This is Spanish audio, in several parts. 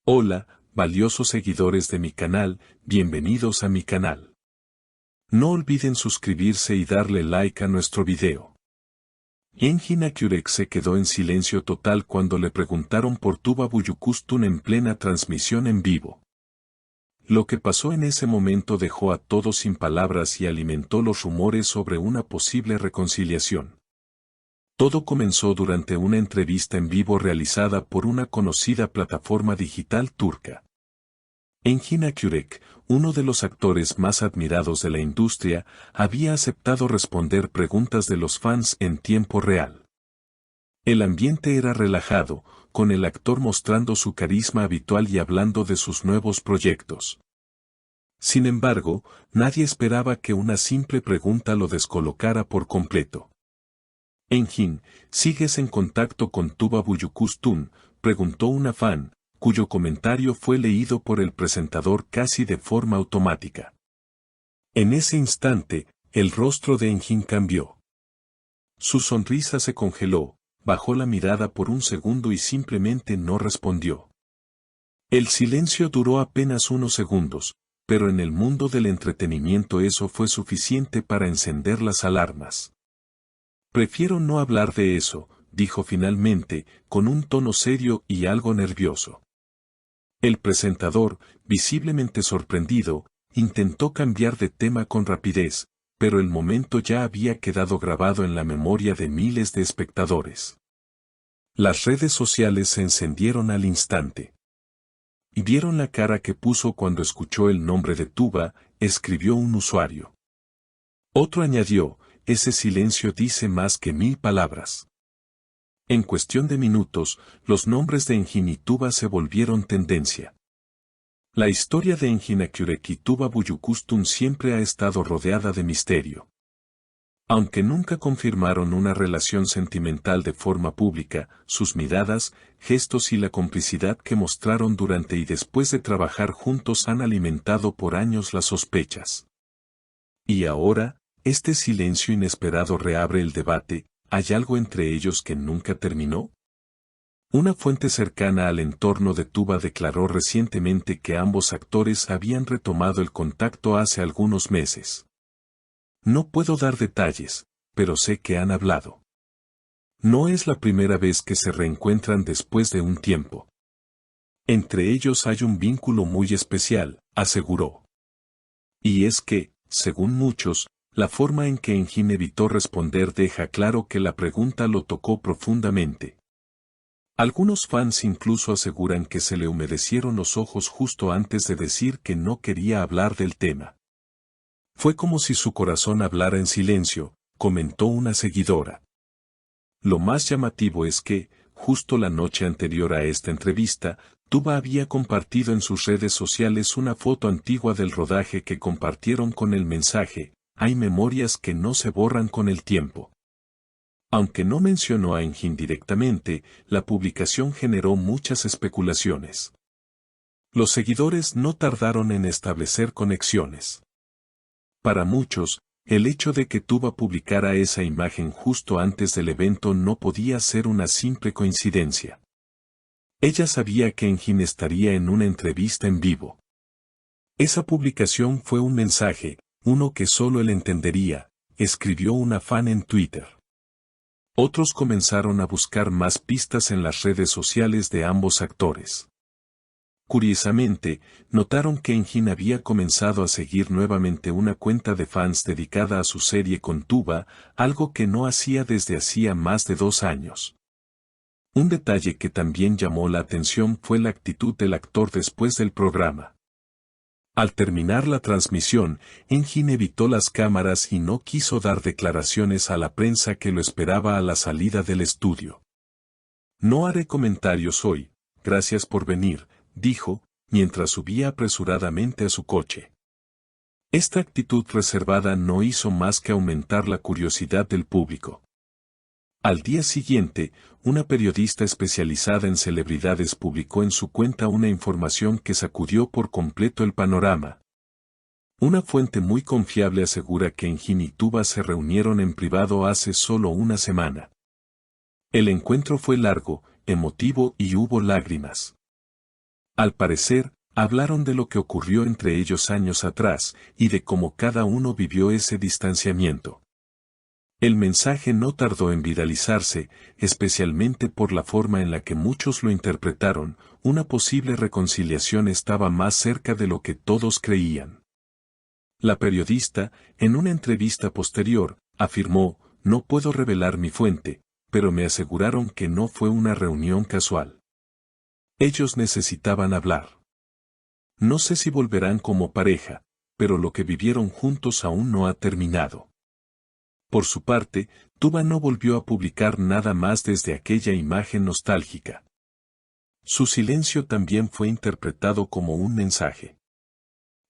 Hola, valiosos seguidores de mi canal, bienvenidos a mi canal. No olviden suscribirse y darle like a nuestro video. Engin Akyurek se quedó en silencio total cuando le preguntaron por Tuba Büyüküstün en plena transmisión en vivo. Lo que pasó en ese momento dejó a todos sin palabras y alimentó los rumores sobre una posible reconciliación. Todo comenzó durante una entrevista en vivo realizada por una conocida plataforma digital turca. Engin Akyurek, uno de los actores más admirados de la industria, había aceptado responder preguntas de los fans en tiempo real. El ambiente era relajado, con el actor mostrando su carisma habitual y hablando de sus nuevos proyectos. Sin embargo, nadie esperaba que una simple pregunta lo descolocara por completo. Engin, ¿sigues en contacto con Tuba Büyüküstün?, preguntó una fan, cuyo comentario fue leído por el presentador casi de forma automática. En ese instante, el rostro de Engin cambió. Su sonrisa se congeló, bajó la mirada por un segundo y simplemente no respondió. El silencio duró apenas unos segundos, pero en el mundo del entretenimiento eso fue suficiente para encender las alarmas. Prefiero no hablar de eso, dijo finalmente, con un tono serio y algo nervioso. El presentador, visiblemente sorprendido, intentó cambiar de tema con rapidez, pero el momento ya había quedado grabado en la memoria de miles de espectadores. Las redes sociales se encendieron al instante. Y vieron la cara que puso cuando escuchó el nombre de Tuba, escribió un usuario. Otro añadió, ese silencio dice más que 1000 palabras. En cuestión de minutos, los nombres de Engin y Tuba se volvieron tendencia. La historia de Engin Akyurek y Tuba Büyüküstün siempre ha estado rodeada de misterio. Aunque nunca confirmaron una relación sentimental de forma pública, sus miradas, gestos y la complicidad que mostraron durante y después de trabajar juntos han alimentado por años las sospechas. Y ahora, este silencio inesperado reabre el debate, ¿hay algo entre ellos que nunca terminó? Una fuente cercana al entorno de Tuba declaró recientemente que ambos actores habían retomado el contacto hace algunos meses. No puedo dar detalles, pero sé que han hablado. No es la primera vez que se reencuentran después de un tiempo. Entre ellos hay un vínculo muy especial, aseguró. Y es que, según muchos, la forma en que Engin evitó responder deja claro que la pregunta lo tocó profundamente. Algunos fans incluso aseguran que se le humedecieron los ojos justo antes de decir que no quería hablar del tema. Fue como si su corazón hablara en silencio, comentó una seguidora. Lo más llamativo es que, justo la noche anterior a esta entrevista, Tuba había compartido en sus redes sociales una foto antigua del rodaje que compartieron con el mensaje, hay memorias que no se borran con el tiempo. Aunque no mencionó a Engin directamente, la publicación generó muchas especulaciones. Los seguidores no tardaron en establecer conexiones. Para muchos, el hecho de que Tuba publicara esa imagen justo antes del evento no podía ser una simple coincidencia. Ella sabía que Engin estaría en una entrevista en vivo. Esa publicación fue un mensaje, uno que solo él entendería, escribió una fan en Twitter. Otros comenzaron a buscar más pistas en las redes sociales de ambos actores. Curiosamente, notaron que Engin había comenzado a seguir nuevamente una cuenta de fans dedicada a su serie con Tuba, algo que no hacía desde hacía más de 2 años. Un detalle que también llamó la atención fue la actitud del actor después del programa. Al terminar la transmisión, Engin evitó las cámaras y no quiso dar declaraciones a la prensa que lo esperaba a la salida del estudio. No haré comentarios hoy, gracias por venir, dijo, mientras subía apresuradamente a su coche. Esta actitud reservada no hizo más que aumentar la curiosidad del público. Al día siguiente, una periodista especializada en celebridades publicó en su cuenta una información que sacudió por completo el panorama. Una fuente muy confiable asegura que Engin y Tuba se reunieron en privado hace solo una semana. El encuentro fue largo, emotivo y hubo lágrimas. Al parecer, hablaron de lo que ocurrió entre ellos años atrás, y de cómo cada uno vivió ese distanciamiento. El mensaje no tardó en viralizarse, especialmente por la forma en la que muchos lo interpretaron. Una posible reconciliación estaba más cerca de lo que todos creían. La periodista, en una entrevista posterior, afirmó: "No puedo revelar mi fuente, pero me aseguraron que no fue una reunión casual. Ellos necesitaban hablar. No sé si volverán como pareja, pero lo que vivieron juntos aún no ha terminado". Por su parte, Tuba no volvió a publicar nada más desde aquella imagen nostálgica. Su silencio también fue interpretado como un mensaje.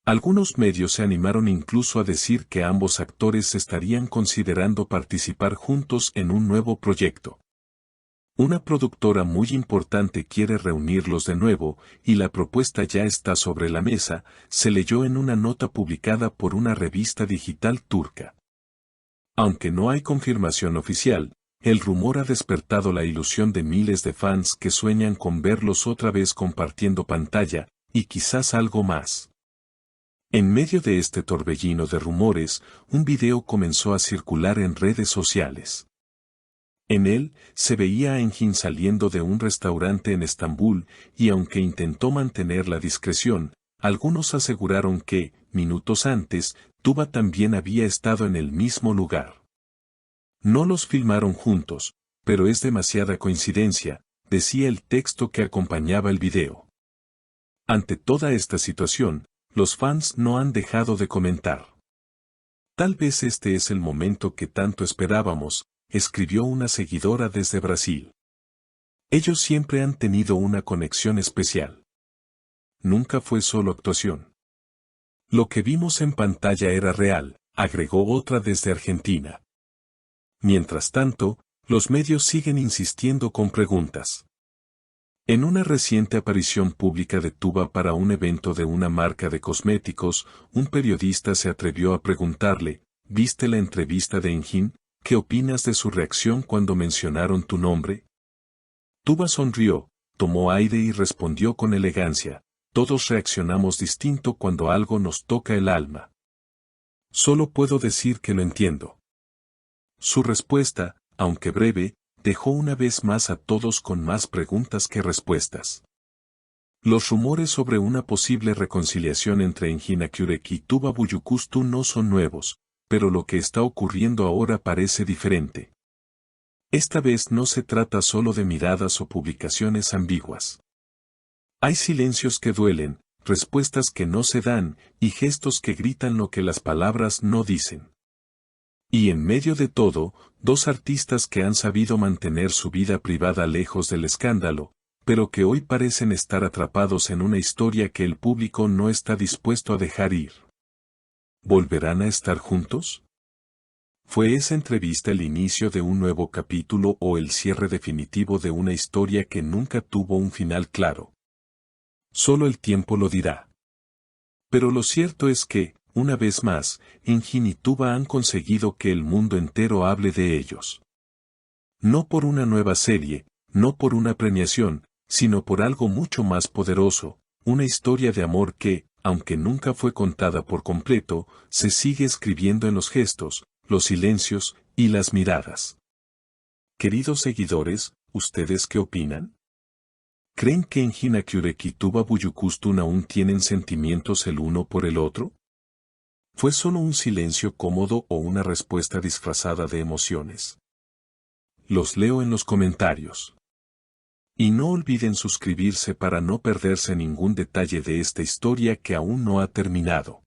Algunos medios se animaron incluso a decir que ambos actores estarían considerando participar juntos en un nuevo proyecto. Una productora muy importante quiere reunirlos de nuevo, y la propuesta ya está sobre la mesa, se leyó en una nota publicada por una revista digital turca. Aunque no hay confirmación oficial, el rumor ha despertado la ilusión de miles de fans que sueñan con verlos otra vez compartiendo pantalla, y quizás algo más. En medio de este torbellino de rumores, un video comenzó a circular en redes sociales. En él, se veía a Engin saliendo de un restaurante en Estambul, y aunque intentó mantener la discreción, algunos aseguraron que, minutos antes, Tuba también había estado en el mismo lugar. No los filmaron juntos, pero es demasiada coincidencia, decía el texto que acompañaba el video. Ante toda esta situación, los fans no han dejado de comentar. Tal vez este es el momento que tanto esperábamos, escribió una seguidora desde Brasil. Ellos siempre han tenido una conexión especial. Nunca fue solo actuación. Lo que vimos en pantalla era real, agregó otra desde Argentina. Mientras tanto, los medios siguen insistiendo con preguntas. En una reciente aparición pública de Tuba para un evento de una marca de cosméticos, un periodista se atrevió a preguntarle: ¿viste la entrevista de Engin? ¿Qué opinas de su reacción cuando mencionaron tu nombre? Tuba sonrió, tomó aire y respondió con elegancia: todos reaccionamos distinto cuando algo nos toca el alma. Solo puedo decir que lo entiendo. Su respuesta, aunque breve, dejó una vez más a todos con más preguntas que respuestas. Los rumores sobre una posible reconciliación entre Engin Akyurek y Tuba Büyüküstü no son nuevos, pero lo que está ocurriendo ahora parece diferente. Esta vez no se trata solo de miradas o publicaciones ambiguas. Hay silencios que duelen, respuestas que no se dan, y gestos que gritan lo que las palabras no dicen. Y en medio de todo, dos artistas que han sabido mantener su vida privada lejos del escándalo, pero que hoy parecen estar atrapados en una historia que el público no está dispuesto a dejar ir. ¿Volverán a estar juntos? ¿Fue esa entrevista el inicio de un nuevo capítulo o el cierre definitivo de una historia que nunca tuvo un final claro? Solo el tiempo lo dirá. Pero lo cierto es que, una vez más, Engin y Tuba han conseguido que el mundo entero hable de ellos. No por una nueva serie, no por una premiación, sino por algo mucho más poderoso, una historia de amor que, aunque nunca fue contada por completo, se sigue escribiendo en los gestos, los silencios y las miradas. Queridos seguidores, ¿ustedes qué opinan? ¿Creen que Engin Akyurek y Tuba Büyüküstü aún tienen sentimientos el uno por el otro? ¿Fue solo un silencio cómodo o una respuesta disfrazada de emociones? Los leo en los comentarios. Y no olviden suscribirse para no perderse ningún detalle de esta historia que aún no ha terminado.